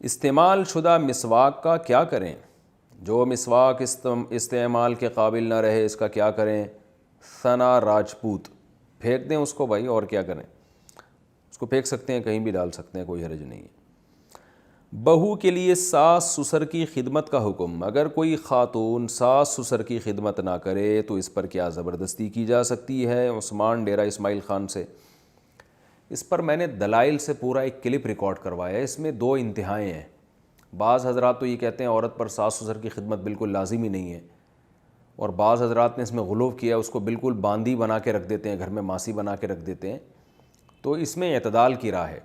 استعمال شدہ مسواک کا کیا کریں؟ جو مسواک استعمال کے قابل نہ رہے اس کا کیا کریں؟ ثنا راجپوت، پھینک دیں اس کو بھائی، اور کیا کریں؟ اس کو پھینک سکتے ہیں، کہیں بھی ڈال سکتے ہیں، کوئی حرج نہیں ہے۔ بہو کے لیے ساس سسر کی خدمت کا حکم۔ اگر کوئی خاتون ساس سسر کی خدمت نہ کرے تو اس پر کیا زبردستی کی جا سکتی ہے؟ عثمان ڈیرہ اسماعیل خان سے۔ اس پر میں نے دلائل سے پورا ایک کلپ ریکارڈ کروایا ہے، اس میں دو انتہائیں ہیں۔ بعض حضرات تو یہ کہتے ہیں عورت پر ساس سسر کی خدمت بالکل لازمی نہیں ہے، اور بعض حضرات نے اس میں غلو کیا، اس کو بالکل باندی بنا کے رکھ دیتے ہیں، گھر میں ماسی بنا کے رکھ دیتے ہیں۔ تو اس میں اعتدال کی راہ ہے۔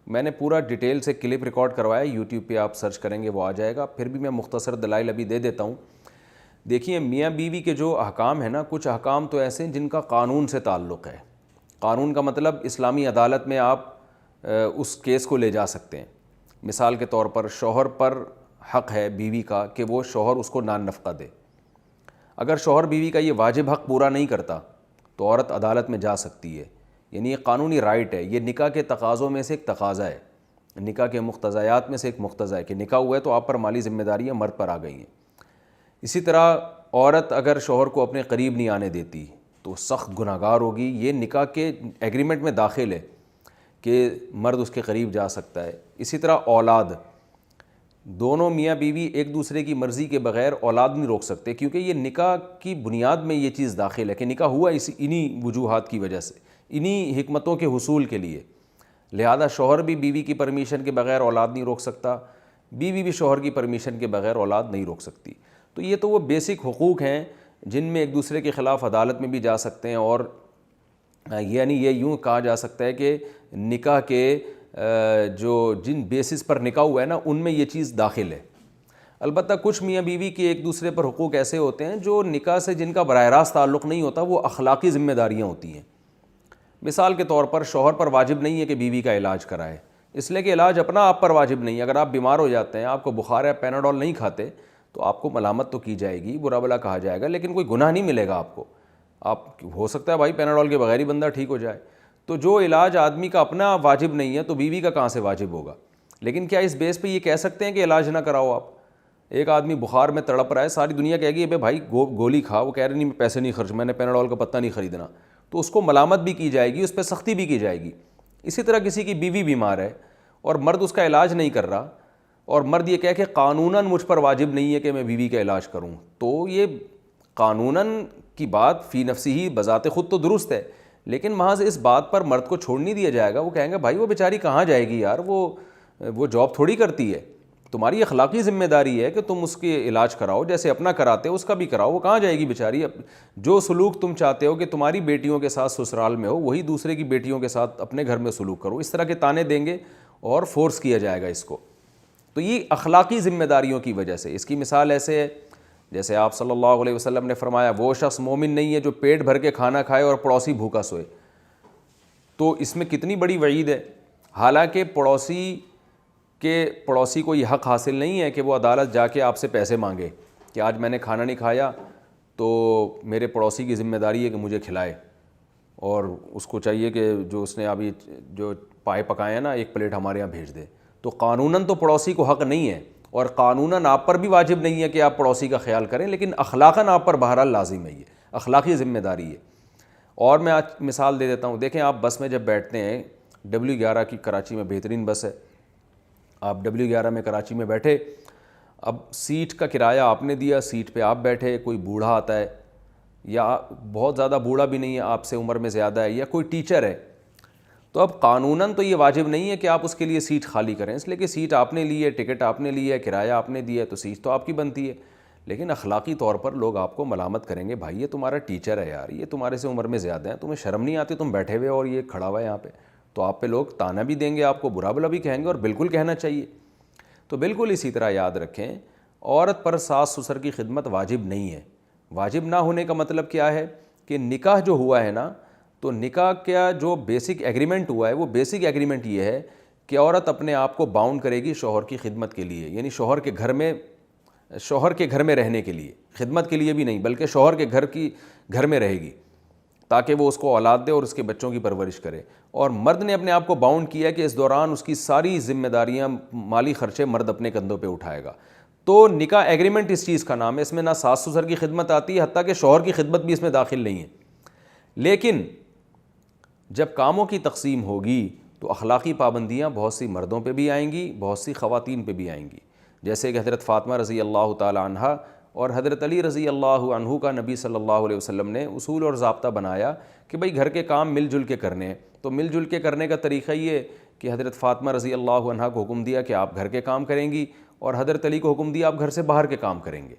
میں نے پورا ڈیٹیل سے کلپ ریکارڈ کروایا، یوٹیوب پہ آپ سرچ کریں گے وہ آ جائے گا، پھر بھی میں مختصر دلائل ابھی دے دیتا ہوں۔ دیکھیے میاں بیوی کے جو احکام ہیں نا، کچھ احکام تو ایسے ہیں جن کا قانون سے تعلق ہے۔ قانون کا مطلب اسلامی عدالت میں آپ اس کیس کو لے جا سکتے ہیں۔ مثال کے طور پر شوہر پر حق ہے بیوی کا کہ وہ شوہر اس کو نان نفقہ دے۔ اگر شوہر بیوی کا یہ واجب حق پورا نہیں کرتا تو عورت عدالت میں جا سکتی ہے، یعنی یہ قانونی رائٹ ہے، یہ نکاح کے تقاضوں میں سے ایک تقاضا ہے، نکاح کے مقتضیات میں سے ایک مقتضا ہے کہ نکاح ہوا ہے تو آپ پر مالی ذمہ داریاں مرد پر آ گئی ہیں۔ اسی طرح عورت اگر شوہر کو اپنے قریب نہیں آنے دیتی تو سخت گناہگار ہوگی۔ یہ نکاح کے ایگریمنٹ میں داخل ہے کہ مرد اس کے قریب جا سکتا ہے۔ اسی طرح اولاد، دونوں میاں بیوی ایک دوسرے کی مرضی کے بغیر اولاد نہیں روک سکتے، کیونکہ یہ نکاح کی بنیاد میں یہ چیز داخل ہے کہ نکاح ہوا انہی وجوہات کی وجہ سے، انہی حکمتوں کے حصول کے لیے۔ لہذا شوہر بھی بیوی کی پرمیشن کے بغیر اولاد نہیں روک سکتا، بیوی بھی شوہر کی پرمیشن کے بغیر اولاد نہیں روک سکتی۔ تو یہ تو وہ بیسک حقوق ہیں جن میں ایک دوسرے کے خلاف عدالت میں بھی جا سکتے ہیں، اور یعنی یہ یوں کہا جا سکتا ہے کہ نکاح کے جو جن بیسس پر نکاح ہوا ہے نا ان میں یہ چیز داخل ہے۔ البتہ کچھ میاں بیوی کے ایک دوسرے پر حقوق ایسے ہوتے ہیں جو نکاح سے جن کا براہ راست تعلق نہیں ہوتا، وہ اخلاقی ذمہ داریاں ہوتی ہیں۔ مثال کے طور پر شوہر پر واجب نہیں ہے کہ بیوی کا علاج کرائے، اس لیے کہ علاج اپنا آپ پر واجب نہیں ہے۔ اگر آپ بیمار ہو جاتے ہیں، آپ کو بخار ہے، پیناڈول نہیں کھاتے تو آپ کو ملامت تو کی جائے گی، برا بھلا کہا جائے گا، لیکن کوئی گناہ نہیں ملے گا آپ کو۔ آپ ہو سکتا ہے بھائی پیناڈول کے بغیر ہی بندہ ٹھیک ہو جائے۔ تو جو علاج آدمی کا اپنا واجب نہیں ہے تو بیوی کا کہاں سے واجب ہوگا؟ لیکن کیا اس بیس پہ یہ کہہ سکتے ہیں کہ علاج نہ کراؤ آپ؟ ایک آدمی بخار میں تڑپ رہا ہے، ساری دنیا کہے گی بھائی گولی کھا، وہ کہہ رہے نہیں میں پیسے نہیں خرچ، میں نے پیناڈول کا پتہ نہیں خریدنا، تو اس کو ملامت بھی کی جائے گی، اس پہ سختی بھی کی جائے گی۔ اسی طرح کسی کی بیوی بیمار ہے اور مرد اس کا علاج نہیں کر رہا، اور مرد یہ کہے کہ قانوناً مجھ پر واجب نہیں ہے کہ میں بیوی کا علاج کروں، تو یہ قانوناً کی بات فی نفسی ہی بذات خود تو درست ہے، لیکن محض اس بات پر مرد کو چھوڑ نہیں دیا جائے گا۔ وہ کہیں گے بھائی وہ بیچاری کہاں جائے گی یار، وہ جاب تھوڑی کرتی ہے، تمہاری اخلاقی ذمہ داری ہے کہ تم اس کے علاج کراؤ، جیسے اپنا کراتے ہو اس کا بھی کراؤ۔ وہ کہاں جائے گی بیچاری؟ جو سلوک تم چاہتے ہو کہ تمہاری بیٹیوں کے ساتھ سسرال میں ہو، وہی دوسرے کی بیٹیوں کے ساتھ اپنے گھر میں سلوک کرو۔ اس طرح کے تانے دیں گے اور فورس کیا جائے گا اس کو۔ تو یہ اخلاقی ذمہ داریوں کی وجہ سے۔ اس کی مثال ایسے ہے جیسے آپ صلی اللہ علیہ وسلم نے فرمایا وہ شخص مومن نہیں ہے جو پیٹ بھر کے کھانا کھائے اور پڑوسی بھوکا سوئے۔ تو اس میں کتنی بڑی وعید ہے، حالانکہ پڑوسی کو یہ حق حاصل نہیں ہے کہ وہ عدالت جا کے آپ سے پیسے مانگے کہ آج میں نے کھانا نہیں کھایا تو میرے پڑوسی کی ذمہ داری ہے کہ مجھے کھلائے، اور اس کو چاہیے کہ جو اس نے ابھی جو پائے پکائے ہیں نا ایک پلیٹ ہمارے یہاں بھیج دے۔ تو قانوناً تو پڑوسی کو حق نہیں ہے، اور قانوناً آپ پر بھی واجب نہیں ہے کہ آپ پڑوسی کا خیال کریں، لیکن اخلاقاً آپ پر بہرحال لازم ہے، یہ اخلاقی ذمہ داری ہے۔ اور میں آج مثال دے دیتا ہوں، دیکھیں آپ بس میں جب بیٹھتے ہیں، W11 کی کراچی میں بہترین بس ہے، آپ W11 میں کراچی میں بیٹھے، اب سیٹ کا کرایہ آپ نے دیا، سیٹ پہ آپ بیٹھے، کوئی بوڑھا آتا ہے یا بہت زیادہ بوڑھا بھی نہیں ہے، آپ سے عمر میں زیادہ ہے، یا کوئی ٹیچر ہے، تو اب قانوناً تو یہ واجب نہیں ہے کہ آپ اس کے لیے سیٹ خالی کریں، اس لیے کہ سیٹ آپ نے لی ہے، ٹکٹ آپ نے لی ہے، کرایہ آپ نے دیا ہے، تو سیٹ تو آپ کی بنتی ہے۔ لیکن اخلاقی طور پر لوگ آپ کو ملامت کریں گے، بھائی یہ تمہارا ٹیچر ہے یار، یہ تمہارے سے عمر میں زیادہ ہیں، تمہیں شرم نہیں آتی، تم بیٹھے ہوئے اور یہ کھڑا ہوا ہے یہاں پہ، تو آپ پہ لوگ تانا بھی دیں گے، آپ کو برا بھلا بھی کہیں گے، اور بالکل کہنا چاہیے۔ تو بالکل اسی طرح یاد رکھیں، عورت پر ساس سسر کی خدمت واجب نہیں ہے۔ واجب نہ ہونے کا مطلب کیا ہے کہ نکاح جو ہوا ہے نا، تو نکاح کا جو بیسک ایگریمنٹ ہوا ہے، وہ بیسک ایگریمنٹ یہ ہے کہ عورت اپنے آپ کو باؤنڈ کرے گی شوہر کی خدمت کے لیے، یعنی شوہر کے گھر میں رہنے کے لیے، خدمت کے لیے بھی نہیں بلکہ شوہر کے گھر میں رہے گی، تاکہ وہ اس کو اولاد دے اور اس کے بچوں کی پرورش کرے. اور مرد نے اپنے آپ کو باؤنڈ کیا ہے کہ اس دوران اس کی ساری ذمہ داریاں، مالی خرچے مرد اپنے کندھوں پہ اٹھائے گا. تو نکاح ایگریمنٹ اس چیز کا نام ہے. اس میں نہ ساس سسر کی خدمت آتی ہے، حتیٰ کہ شوہر کی خدمت بھی اس میں داخل نہیں ہے. لیکن جب کاموں کی تقسیم ہوگی تو اخلاقی پابندیاں بہت سی مردوں پہ بھی آئیں گی، بہت سی خواتین پہ بھی آئیں گی. جیسے کہ حضرت فاطمہ رضی اللہ تعالی عنہا اور حضرت علی رضی اللہ عنہ کا نبی صلی اللہ علیہ وسلم نے اصول اور ضابطہ بنایا کہ بھئی گھر کے کام مل جل کے کرنے ہیں. تو مل جل کے کرنے کا طریقہ یہ کہ حضرت فاطمہ رضی اللہ عنہا کو حکم دیا کہ آپ گھر کے کام کریں گی، اور حضرت علی کو حکم دیا آپ گھر سے باہر کے کام کریں گے.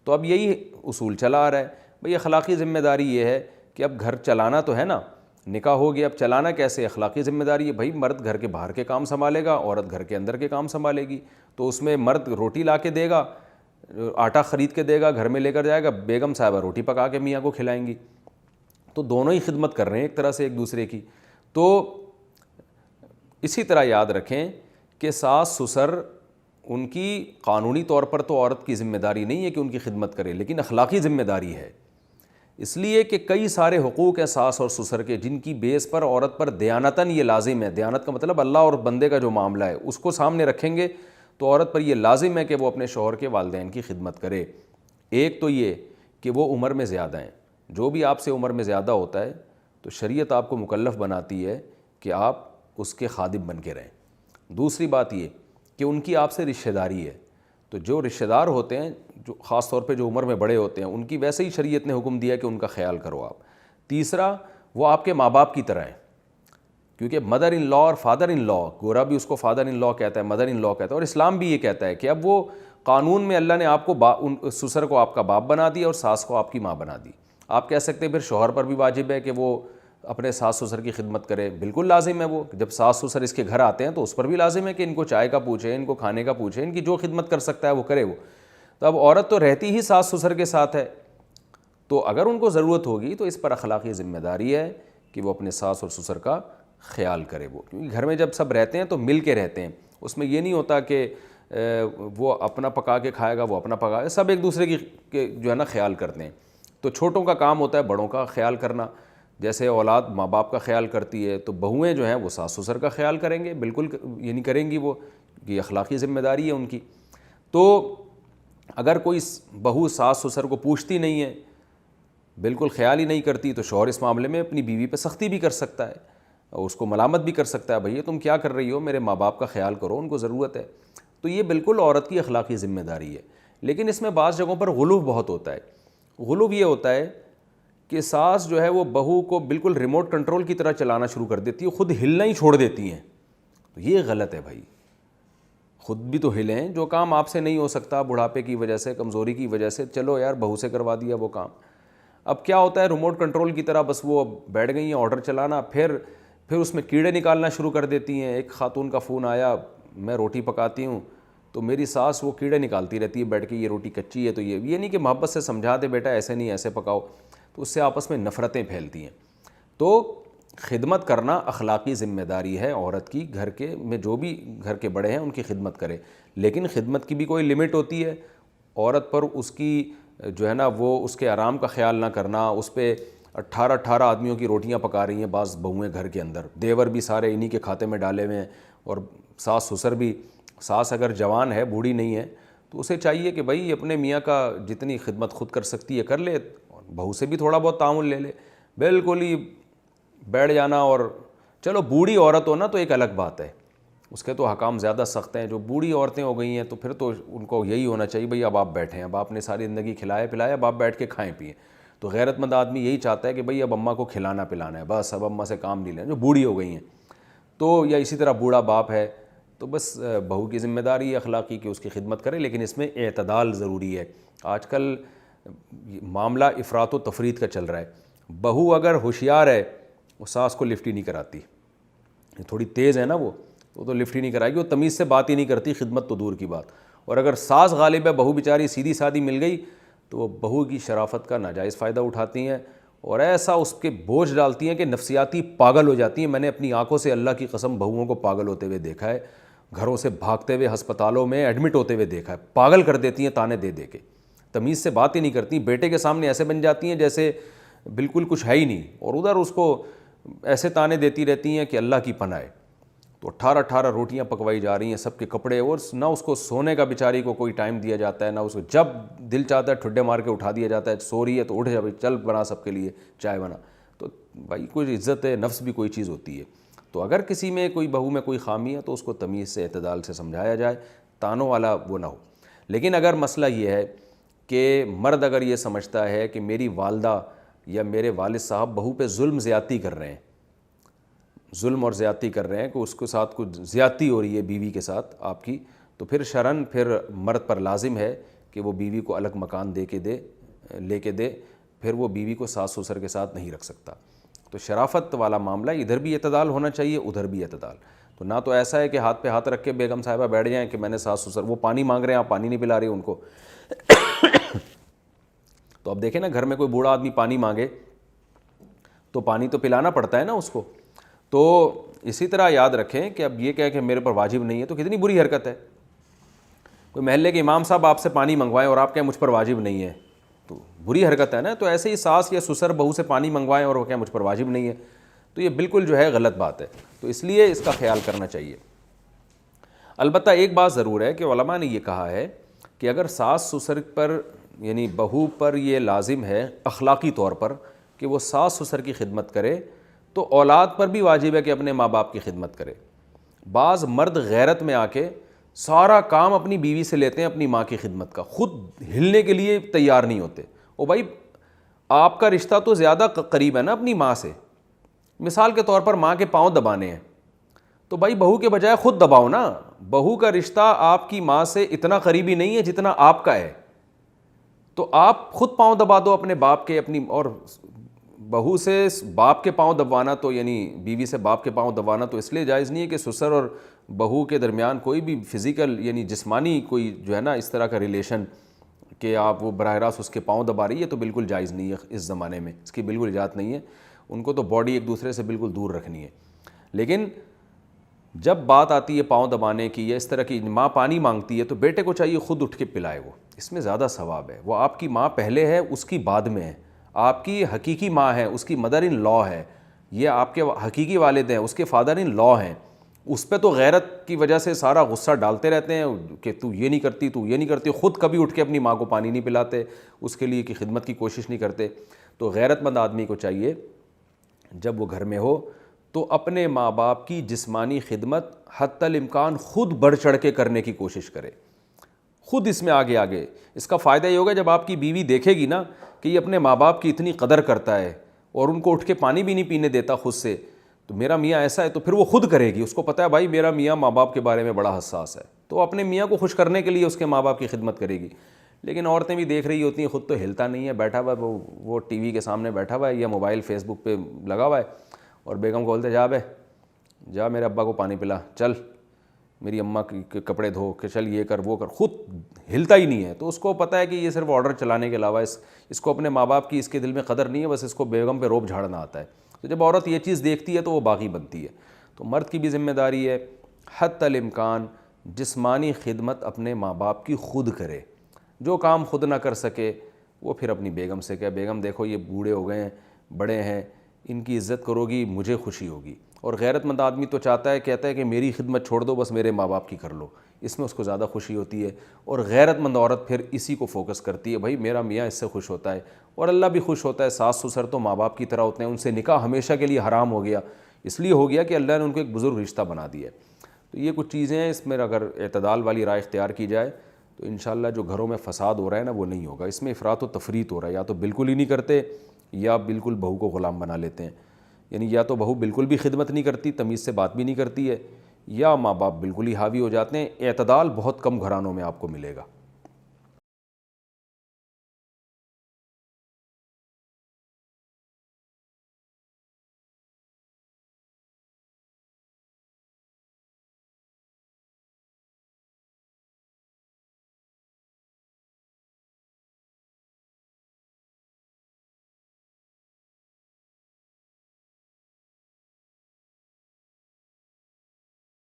تو اب یہی اصول چلا آ رہا ہے. بھئی اخلاقی ذمہ داری یہ ہے کہ اب گھر چلانا تو ہے نا، نکاح ہو گیا، اب چلانا کیسے؟ اخلاقی ذمہ داری ہے. بھائی مرد گھر کے باہر کے کام سنبھالے گا، عورت گھر کے اندر کے کام سنبھالے گی. تو اس میں مرد روٹی لا کے دے گا، آٹا خرید کے دے گا، گھر میں لے کر جائے گا، بیگم صاحبہ روٹی پکا کے میاں کو کھلائیں گی. تو دونوں ہی خدمت کر رہے ہیں ایک طرح سے ایک دوسرے کی. تو اسی طرح یاد رکھیں کہ ساس سسر ان کی قانونی طور پر تو عورت کی ذمہ داری نہیں ہے کہ ان کی خدمت کرے، لیکن اخلاقی ذمہ داری ہے. اس لیے کہ کئی سارے حقوق ہیں ساس اور سسر کے جن کی بیس پر عورت پر دیانتاً یہ لازم ہے. دیانت کا مطلب اللہ اور بندے کا جو معاملہ ہے اس کو سامنے رکھیں گے تو عورت پر یہ لازم ہے کہ وہ اپنے شوہر کے والدین کی خدمت کرے. ایک تو یہ کہ وہ عمر میں زیادہ ہیں. جو بھی آپ سے عمر میں زیادہ ہوتا ہے تو شریعت آپ کو مکلف بناتی ہے کہ آپ اس کے خادم بن کے رہیں. دوسری بات یہ کہ ان کی آپ سے رشتہ داری ہے. تو جو رشتہ دار ہوتے ہیں، جو خاص طور پہ جو عمر میں بڑے ہوتے ہیں، ان کی ویسے ہی شریعت نے حکم دیا کہ ان کا خیال کرو آپ. تیسرا، وہ آپ کے ماں باپ کی طرح ہیں، کیونکہ مدر ان لا اور فادر ان لا، گورا بھی اس کو فادر ان لا کہتا ہے، مدر ان لا کہتا ہے، اور اسلام بھی یہ کہتا ہے کہ اب وہ قانون میں اللہ نے آپ کو سسر کو آپ کا باپ بنا دیا اور ساس کو آپ کی ماں بنا دی. آپ کہہ سکتے ہیں پھر شوہر پر بھی واجب ہے کہ وہ اپنے ساس سسر کی خدمت کرے. بالکل لازم ہے. وہ جب ساس سسر اس کے گھر آتے ہیں تو اس پر بھی لازم ہے کہ ان کو چائے کا پوچھے، ان کو کھانے کا پوچھے، ان کی جو خدمت کر سکتا ہے وہ کرے. وہ تو اب عورت تو رہتی ہی ساس سسر کے ساتھ ہے، تو اگر ان کو ضرورت ہوگی تو اس پر اخلاقی ذمہ داری ہے کہ وہ اپنے ساس اور سسر کا خیال کرے. وہ کیونکہ گھر میں جب سب رہتے ہیں تو مل کے رہتے ہیں. اس میں یہ نہیں ہوتا کہ وہ اپنا پکا کے کھائے گا، وہ اپنا پکا کے، سب ایک دوسرے کی جو ہے نا خیال کرتے ہیں. تو چھوٹوں کا کام ہوتا ہے بڑوں کا خیال کرنا. جیسے اولاد ماں باپ کا خیال کرتی ہے تو بہویں جو ہیں وہ ساس سسر کا خیال کریں گے. بالکل یہ نہیں کریں گی، وہ یہ اخلاقی ذمہ داری ہے ان کی. تو اگر کوئی بہو ساس سسر کو پوچھتی نہیں ہے، بالکل خیال ہی نہیں کرتی، تو شوہر اس معاملے میں اپنی بیوی پہ سختی بھی کر سکتا ہے اور اس کو ملامت بھی کر سکتا ہے، بھئی تم کیا کر رہی ہو، میرے ماں باپ کا خیال کرو، ان کو ضرورت ہے. تو یہ بالکل عورت کی اخلاقی ذمہ داری ہے. لیکن اس میں بعض جگہوں پر غلو بہت ہوتا ہے. غلو یہ ہوتا ہے کہ ساس جو ہے وہ بہو کو بالکل ریموٹ کنٹرول کی طرح چلانا شروع کر دیتی ہے، خود ہلنا ہی چھوڑ دیتی ہیں. تو یہ غلط ہے بھائی. خود بھی تو ہلیں. جو کام آپ سے نہیں ہو سکتا بڑھاپے کی وجہ سے، کمزوری کی وجہ سے، چلو یار بہو سے کروا دیا وہ کام. اب کیا ہوتا ہے ریموٹ کنٹرول کی طرح بس وہ بیٹھ گئی ہیں آرڈر چلانا، پھر اس میں کیڑے نکالنا شروع کر دیتی ہیں. ایک خاتون کا فون آیا، میں روٹی پکاتی ہوں تو میری ساس وہ کیڑے نکالتی رہتی ہے بیٹھ کے، یہ روٹی کچی ہے تو یہ نہیں کہ محبت سے سمجھا دے بیٹا ایسے نہیں ایسے پکاؤ، تو اس سے آپس میں نفرتیں پھیلتی ہیں. تو خدمت کرنا اخلاقی ذمہ داری ہے عورت کی. گھر کے میں جو بھی گھر کے بڑے ہیں ان کی خدمت کرے، لیکن خدمت کی بھی کوئی لمٹ ہوتی ہے. عورت پر اس کی جو ہے نا وہ اس کے آرام کا خیال نہ کرنا، اس پہ 18 آدمیوں کی روٹیاں پکا رہی ہیں بعض بہویں گھر کے اندر، دیور بھی سارے انہی کے کھاتے میں ڈالے ہوئے ہیں، اور ساس سسر بھی. ساس اگر جوان ہے، بوڑھی نہیں ہے، تو اسے چاہیے کہ بھائی اپنے میاں کا جتنی خدمت خود کر سکتی ہے کر لے، بہو سے بھی تھوڑا بہت تعاون لے لے. بالکل ہی بیٹھ جانا، اور چلو بوڑھی عورت ہو نا تو ایک الگ بات ہے، اس کے تو حکام زیادہ سخت ہیں. جو بوڑھی عورتیں ہو گئی ہیں تو پھر تو ان کو یہی ہونا چاہیے بھئی اب آپ بیٹھیں، اب آپ نے ساری زندگی کھلایا پلایا، اب آپ بیٹھ کے کھائیں پئیں. تو غیرت مند آدمی یہی چاہتا ہے کہ بھئی اب اماں کو کھلانا پلانا ہے، بس اب اماں سے کام نہیں لینا. جو بوڑھی ہو گئی ہیں تو، یا اسی طرح بوڑھا باپ ہے، تو بس بہو کی ذمہ داری ہے اخلاقی کہ اس کی خدمت کرے، لیکن اس میں اعتدال ضروری ہے. آج کل معاملہ افراط و تفریط کا چل رہا ہے. بہو اگر ہوشیار ہے وہ ساس کو لفٹ ہی نہیں کراتی، تھوڑی تیز ہے نا وہ تو لفٹ ہی نہیں کرائے گی. وہ تمیز سے بات ہی نہیں کرتی، خدمت تو دور کی بات. اور اگر ساس غالب ہے، بہو بیچاری سیدھی سادھی مل گئی تو وہ بہو کی شرافت کا ناجائز فائدہ اٹھاتی ہیں اور ایسا اس کے بوجھ ڈالتی ہیں کہ نفسیاتی پاگل ہو جاتی ہیں. میں نے اپنی آنکھوں سے اللہ کی قسم بہوؤں کو پاگل ہوتے ہوئے دیکھا ہے، گھروں سے بھاگتے ہوئے ہسپتالوں میں ایڈمٹ ہوتے ہوئے دیکھا ہے. پاگل کر دیتی ہیں تانے دے دے کے، تمیز سے بات ہی نہیں کرتی. بیٹے کے سامنے ایسے بن جاتی ہیں جیسے بالکل کچھ ہے ہی نہیں، اور ادھر اس کو ایسے تانے دیتی رہتی ہیں کہ اللہ کی پناہ ہے. تو 18 روٹیاں پکوائی جا رہی ہیں، سب کے کپڑے، اور نہ اس کو سونے کا بیچاری کو کوئی ٹائم دیا جاتا ہے، نہ اس کو جب دل چاہتا ہے ٹھڈے مار کے اٹھا دیا جاتا ہے، سو رہی ہے تو اٹھ جا بھائی چل بنا سب کے لیے چائے بنا. تو بھائی کوئی عزت نفس بھی کوئی چیز ہوتی ہے. تو اگر کسی میں کوئی بہو میں کوئی خامی ہے تو اس کو تمیز سے اعتدال سے سمجھایا جائے، تانوں والا وہ نہ ہو. لیکن اگر مسئلہ یہ ہے کہ مرد اگر یہ سمجھتا ہے کہ میری والدہ یا میرے والد صاحب بہو پہ ظلم زیادتی کر رہے ہیں، ظلم اور زیادتی کر رہے ہیں کہ اس کے ساتھ کچھ زیادتی ہو رہی ہے بیوی کے ساتھ آپ کی، تو پھر شرعاً پھر مرد پر لازم ہے کہ وہ بیوی کو الگ مکان لے کے دے. پھر وہ بیوی کو ساس سسر کے ساتھ نہیں رکھ سکتا. تو شرافت والا معاملہ، ادھر بھی اعتدال ہونا چاہیے ادھر بھی اعتدال. تو نہ تو ایسا ہے کہ ہاتھ پہ ہاتھ رکھ کے بیگم صاحبہ بیٹھ جائیں کہ میں نے ساس سسر، وہ پانی مانگ رہے ہیں آپ پانی نہیں پلا رہے ان کو. تو اب دیکھیں نا، گھر میں کوئی بوڑھا آدمی پانی مانگے تو پانی تو پلانا پڑتا ہے نا اس کو. تو اسی طرح یاد رکھیں کہ اب یہ کہہ کہ میرے پر واجب نہیں ہے تو کتنی بری حرکت ہے. کوئی محلے کے امام صاحب آپ سے پانی منگوائیں اور آپ کہیں مجھ پر واجب نہیں ہے، تو بری حرکت ہے نا. تو ایسے ہی ساس یا سسر بہو سے پانی منگوائیں اور وہ کہیں مجھ پر واجب نہیں ہے، تو یہ بالکل جو ہے غلط بات ہے. تو اس لیے اس کا خیال کرنا چاہیے. البتہ ایک بات ضرور ہے کہ علماء نے یہ کہا ہے کہ اگر ساس سسر پر یعنی بہو پر یہ لازم ہے اخلاقی طور پر کہ وہ ساس سسر کی خدمت کرے، تو اولاد پر بھی واجب ہے کہ اپنے ماں باپ کی خدمت کرے. بعض مرد غیرت میں آ کے سارا کام اپنی بیوی سے لیتے ہیں اپنی ماں کی خدمت کا، خود ہلنے کے لیے تیار نہیں ہوتے. او بھائی آپ کا رشتہ تو زیادہ قریب ہے نا اپنی ماں سے. مثال کے طور پر ماں کے پاؤں دبانے ہیں تو بھائی بہو کے بجائے خود دباؤ نا. بہو کا رشتہ آپ کی ماں سے اتنا قریبی نہیں ہے جتنا آپ کا ہے، تو آپ خود پاؤں دبا دو اپنے باپ کے اپنی. اور بہو سے باپ کے پاؤں دبوانا تو یعنی بیوی سے باپ کے پاؤں دبوانا تو اس لیے جائز نہیں ہے کہ سسر اور بہو کے درمیان کوئی بھی فزیکل یعنی جسمانی کوئی جو ہے نا اس طرح کا ریلیشن کہ آپ وہ براہ راست اس کے پاؤں دبا رہی ہے، تو بالکل جائز نہیں ہے اس زمانے میں، اس کی بالکل اجازت نہیں ہے. ان کو تو باڈی ایک دوسرے سے بالکل دور رکھنی ہے. لیکن جب بات آتی ہے پاؤں دبانے کی یا اس طرح کی، ماں پانی مانگتی ہے تو بیٹے کو چاہیے خود اٹھ کے پلائے، وہ اس میں زیادہ ثواب ہے. وہ آپ کی ماں پہلے ہے، اس کی بعد میں ہے. آپ کی حقیقی ماں ہے، اس کی مدر ان لا ہے. یہ آپ کے حقیقی والد ہیں، اس کے فادر ان لا ہیں. اس پہ تو غیرت کی وجہ سے سارا غصہ ڈالتے رہتے ہیں کہ تو یہ نہیں کرتی، تو یہ نہیں کرتی. خود کبھی اٹھ کے اپنی ماں کو پانی نہیں پلاتے، اس کے لیے کی خدمت کی کوشش نہیں کرتے. تو غیرت مند آدمی کو چاہیے جب وہ گھر میں ہو تو اپنے ماں باپ کی جسمانی خدمت حتی الامکان خود بڑھ چڑھ کے کرنے کی کوشش کرے، خود اس میں آگے. اس کا فائدہ یہ ہوگا جب آپ کی بیوی دیکھے گی نا کہ یہ اپنے ماں باپ کی اتنی قدر کرتا ہے اور ان کو اٹھ کے پانی بھی نہیں پینے دیتا خود سے، تو میرا میاں ایسا ہے، تو پھر وہ خود کرے گی. اس کو پتہ ہے بھائی میرا میاں ماں باپ کے بارے میں بڑا حساس ہے، تو اپنے میاں کو خوش کرنے کے لیے اس کے ماں باپ کی خدمت کرے گی. لیکن عورتیں بھی دیکھ رہی ہوتی ہیں، خود تو ہلتا نہیں ہے، بیٹھا ہوا ہے وہ ٹی وی کے سامنے بیٹھا ہوا ہے یا موبائل فیس بک پہ لگا ہوا ہے، اور بیگم کو بولتے جا بے جا میرے ابا کو پانی پلا، چل میری اماں کے کپڑے دھو، کہ چل یہ کر وہ کر، خود ہلتا ہی نہیں ہے. تو اس کو پتہ ہے کہ یہ صرف آرڈر چلانے کے علاوہ اس کو اپنے ماں باپ کی اس کے دل میں قدر نہیں ہے، بس اس کو بیگم پہ روب جھاڑنا آتا ہے. تو جب عورت یہ چیز دیکھتی ہے تو وہ باغی بنتی ہے. تو مرد کی بھی ذمہ داری ہے حتی الامکان جسمانی خدمت اپنے ماں باپ کی خود کرے. جو کام خود نہ کر سکے وہ پھر اپنی بیگم سے کہے بیگم دیکھو یہ بوڑھے ہو گئے ہیں، بڑے ہیں، ان کی عزت کرو گی مجھے خوشی ہوگی. اور غیرت مند آدمی تو کہتا ہے کہ میری خدمت چھوڑ دو، بس میرے ماں باپ کی کر لو. اس میں اس کو زیادہ خوشی ہوتی ہے. اور غیرت مند عورت پھر اسی کو فوکس کرتی ہے، بھائی میرا میاں اس سے خوش ہوتا ہے اور اللہ بھی خوش ہوتا ہے. ساس سسر تو ماں باپ کی طرح ہوتے ہیں، ان سے نکاح ہمیشہ کے لیے حرام ہو گیا، اس لیے ہو گیا کہ اللہ نے ان کو ایک بزرگ رشتہ بنا دیا ہے. تو یہ کچھ چیزیں ہیں، اس میں اگر اعتدال والی رائے اختیار کی جائے تو انشاءاللہ جو گھروں میں فساد ہو رہا ہے نا وہ نہیں ہوگا. اس میں افراط و تفریط ہو رہا ہے، یا تو بالکل ہی نہیں کرتے یا بالکل بہو کو غلام بنا لیتے ہیں. یعنی یا تو بہو بالکل بھی خدمت نہیں کرتی، تمیز سے بات بھی نہیں کرتی ہے، یا ماں باپ بالکل ہی حاوی ہو جاتے ہیں. اعتدال بہت کم گھرانوں میں آپ کو ملے گا.